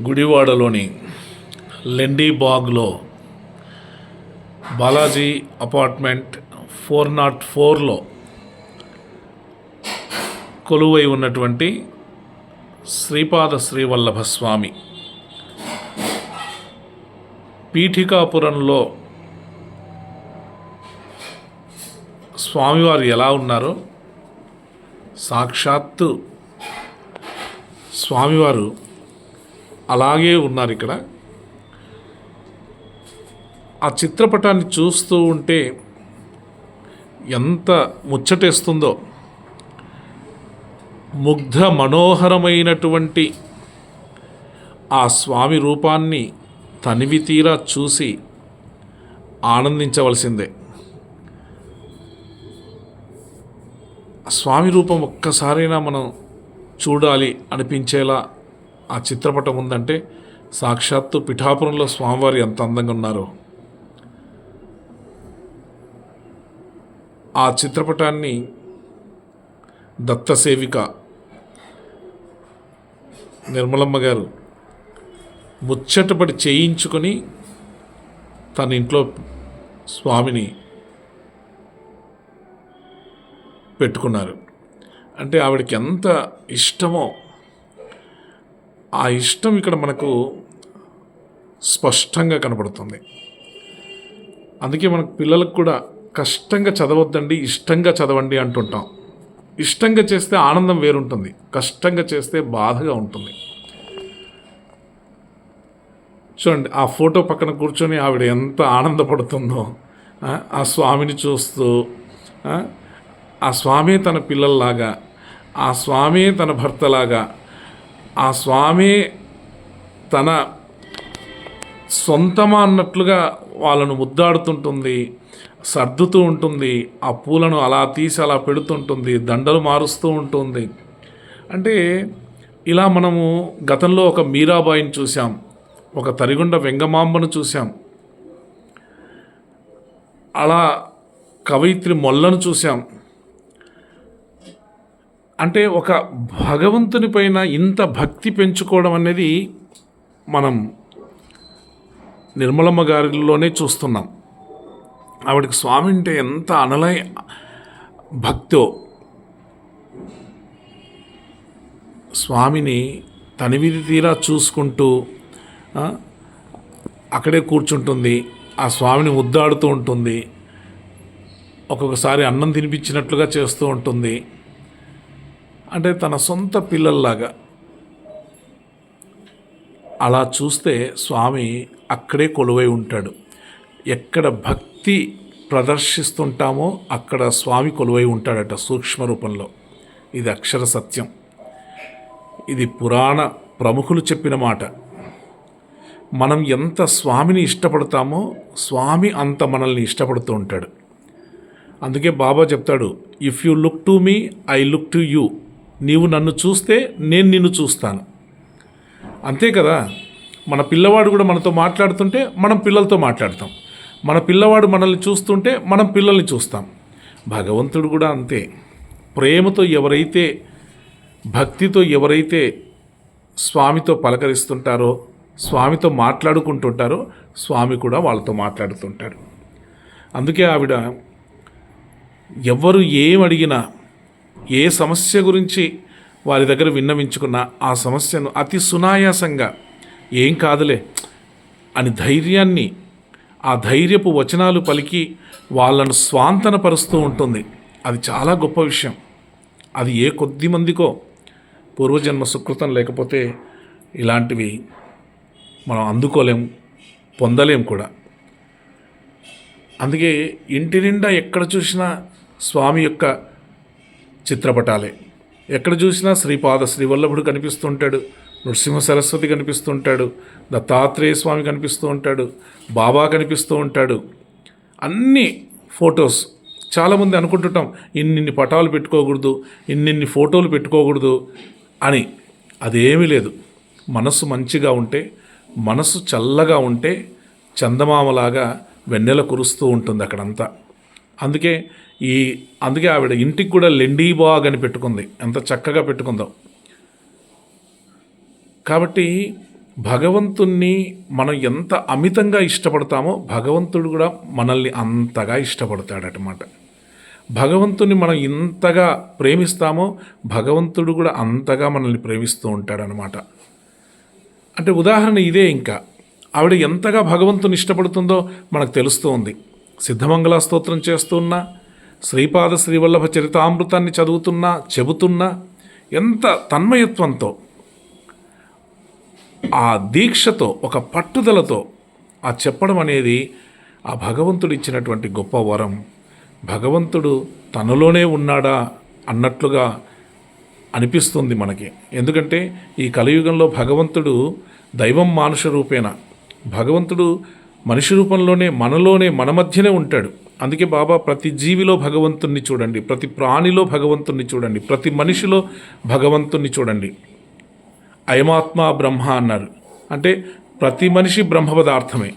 గుడివాడలోని లెండీబాగ్లో Balaji apartment 404లో కొలువై ఉన్నటువంటి శ్రీపాద శ్రీవల్లభ స్వామి పీఠికాపురంలో స్వామివారు ఎలా ఉన్నారో సాక్షాత్తు స్వామివారు అలాగే ఉన్నారు. ఇక్కడ ఆ చిత్రపటాన్ని చూస్తూ ఉంటే ఎంత ముచ్చటేస్తుందో, ముగ్ధ మనోహరమైనటువంటి ఆ స్వామి రూపాన్ని తనివి తీరా చూసి ఆనందించవలసిందే. స్వామి రూపం ఒక్కసారైనా మనం చూడాలి అనిపించేలా ఆ చిత్రపటం ఉందంటే సాక్షాత్తు పిఠాపురంలో స్వామివారు ఎంత అందంగా ఉన్నారో. ఆ చిత్రపటాన్ని దత్త సేవిక నిర్మలమ్మ గారు ముచ్చటపడి చేయించుకొని తన ఇంట్లో స్వామిని పెట్టుకున్నారు. అంటే ఆవిడకి ఎంత ఇష్టమో ఆ ఇష్టం ఇక్కడ మనకు స్పష్టంగా కనబడుతుంది. అందుకే మనకు పిల్లలకు కూడా కష్టంగా చదవద్దండి, ఇష్టంగా చదవండి అంటుంటాం. ఇష్టంగా చేస్తే ఆనందం వేరుంటుంది, కష్టంగా చేస్తే బాధగా ఉంటుంది. చూడండి, ఆ ఫోటో పక్కన కూర్చొని ఆవిడ ఎంత ఆనందపడుతుందో ఆ స్వామిని చూస్తూ. ఆ స్వామి తన పిల్లల్లాగా, ఆ స్వామి తన భర్తలాగా, ఆ స్వామి తన సొంతమా అన్నట్లుగా వాళ్ళను ముద్దాడుతుంటుంది, సర్దుతూ ఉంటుంది, ఆ పూలను అలా తీసి అలా పెడుతుంటుంది, దండలు మారుస్తూ ఉంటుంది. అంటే ఇలా మనము గతంలో ఒక మీరాబాయిని చూసాం, ఒక తరిగొండ వెంగమాంబను చూసాం, అలా కవయిత్రి మొల్లను చూసాం. అంటే ఒక భగవంతుని పైన ఇంత భక్తి పెంచుకోవడం అనేది మనం నిర్మలమ్మ గారిలోనే చూస్తున్నాం. ఆవిడకి స్వామి అంటే ఎంత అనలయ భక్తో. స్వామిని తనివిది తీరా చూసుకుంటూ అక్కడే కూర్చుంటుంది, ఆ స్వామిని ముద్దాడుతూ ఉంటుంది, ఒక్కొక్కసారి అన్నం తినిపించినట్లుగా చేస్తూ ఉంటుంది. అంటే తన సొంత పిల్లల్లాగా. అలా చూస్తే స్వామి అక్కడే కొలువై ఉంటాడు. ఎక్కడ భక్తి ప్రదర్శిస్తుంటామో అక్కడ స్వామి కొలువై ఉంటాడట సూక్ష్మ రూపంలో. ఇది అక్షర సత్యం. ఇది పురాణ ప్రముఖులు చెప్పిన మాట. మనం ఎంత స్వామిని ఇష్టపడతామో స్వామి అంత మనల్ని ఇష్టపడుతూ ఉంటాడు. అందుకే బాబా చెప్తాడు, if you look to me I look to you. నీవు నన్ను చూస్తే నేను నిన్ను చూస్తాను. అంతే కదా. మన పిల్లవాడు కూడా మనతో మాట్లాడుతుంటే మనం పిల్లలతో మాట్లాడతాం, మన పిల్లవాడు మనల్ని చూస్తుంటే మనం పిల్లల్ని చూస్తాం. భగవంతుడు కూడా అంతే. ప్రేమతో ఎవరైతే, భక్తితో ఎవరైతే స్వామితో పలకరిస్తుంటారో, స్వామితో మాట్లాడుకుంటుంటారో స్వామి కూడా వాళ్ళతో మాట్లాడుతుంటాడు. అందుకే ఆవిడ ఎవరు ఏం అడిగినా, ఏ సమస్య గురించి వారి దగ్గర విన్నవించుకున్నా ఆ సమస్యను అతి సునాయాసంగా ఏం కాదులే అని ధైర్యాన్ని, ఆ ధైర్యపు వచనాలు పలికి వాళ్ళను స్వాంతనపరుస్తూ ఉంటుంది. అది చాలా గొప్ప విషయం. అది ఏ కొద్ది మందికో పూర్వజన్మ సుకృతం లేకపోతే ఇలాంటివి మనం అందుకోలేం, పొందలేం కూడా. అందుకే ఇంటి నిండా ఎక్కడ చూసినా స్వామి యొక్క చిత్రపటాలే. ఎక్కడ చూసినా శ్రీపాద శ్రీవల్లభుడు కనిపిస్తుంటాడు, నృసింహ సరస్వతి కనిపిస్తుంటాడు, దత్తాత్రేయ స్వామి కనిపిస్తూ ఉంటాడు, బాబా కనిపిస్తూ ఉంటాడు. అన్ని ఫొటోస్. చాలామంది అనుకుంటుంటాం ఇన్నిన్ని పటాలు పెట్టుకోకూడదు, ఇన్నిన్ని ఫోటోలు పెట్టుకోకూడదు అని. అదేమీ లేదు. మనసు మంచిగా ఉంటే, మనసు చల్లగా ఉంటే చందమామలాగా వెన్నెల కురుస్తూ ఉంటుంది అక్కడంతా. అందుకే ఆవిడ ఇంటికి కూడా లెండీబాగ్ అని పెట్టుకుంది. ఎంత చక్కగా పెట్టుకుందో. కాబట్టి భగవంతుణ్ణి మనం ఎంత అమితంగా ఇష్టపడతామో భగవంతుడు కూడా మనల్ని అంతగా ఇష్టపడతాడటమాట. భగవంతుని మనం ఇంతగా ప్రేమిస్తామో భగవంతుడు కూడా అంతగా మనల్ని ప్రేమిస్తూ ఉంటాడనమాట. అంటే ఉదాహరణ ఇదే. ఇంకా ఆవిడ ఎంతగా భగవంతుని ఇష్టపడుతుందో మనకు తెలుస్తూ ఉంది. సిద్ధమంగళ స్తోత్రం చేస్తున్నా, శ్రీపాద శ్రీవల్లభ చరితామృతాన్ని చెబుతున్నా ఎంత తన్మయత్వంతో, ఆ దీక్షతో, ఒక పట్టుదలతో ఆ చెప్పడం అనేది ఆ భగవంతుడు ఇచ్చినటువంటి గొప్ప వరం. భగవంతుడు తనలోనే ఉన్నాడా అన్నట్లుగా అనిపిస్తుంది మనకి. ఎందుకంటే ఈ కలియుగంలో భగవంతుడు దైవం మానుష రూపేణ, భగవంతుడు మనిషి రూపంలోనే మన మధ్యనే ఉంటాడు. అందుకే బాబా ప్రతి జీవిలో భగవంతుణ్ణి చూడండి, ప్రతి ప్రాణిలో భగవంతుణ్ణి చూడండి, ప్రతి మనిషిలో భగవంతుణ్ణి చూడండి. అయమాత్మ బ్రహ్మ అన్నారు. అంటే ప్రతి మనిషి బ్రహ్మ పదార్థమే,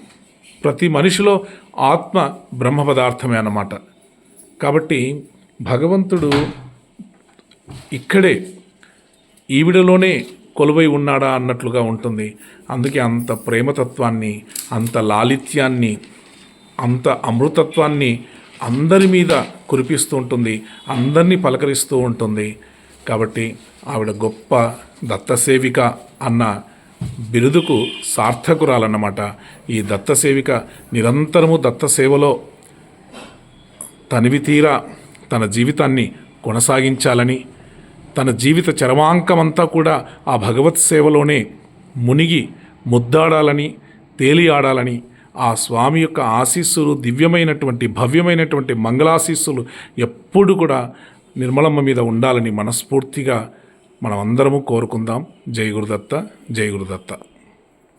ప్రతి మనిషిలో ఆత్మ బ్రహ్మ పదార్థమే అన్నమాట. కాబట్టి భగవంతుడు ఇక్కడే ఈవిడలోనే కొలువై ఉన్నాడా అన్నట్లుగా ఉంటుంది. అందుకే అంత ప్రేమతత్వాన్ని, అంత లాలిత్యాన్ని, అంత అమృతత్వాన్ని అందరి మీద కురిపిస్తూ ఉంటుంది, అందరినీ పలకరిస్తూ ఉంటుంది. కాబట్టి ఆవిడ గొప్ప దత్తసేవిక అన్న బిరుదుకు సార్థకురాలన్నమాట. ఈ దత్తసేవిక నిరంతరము దత్తసేవలో తనివి తీరా తన జీవితాన్ని కొనసాగించాలని, తన జీవిత చరమాంకమంతా కూడా ఆ భగవత్ సేవలోనే మునిగి ముద్దాడాలని, తేలియాడాలని, ఆ స్వామి యొక్క ఆశీస్సులు, దివ్యమైనటువంటి భవ్యమైనటువంటి మంగళాశీస్సులు ఎప్పుడు కూడా నిర్మలమ్మ మీద ఉండాలని మనస్ఫూర్తిగా మనమందరము కోరుకుందాం. జై గురుదత్త, జై గురుదత్త.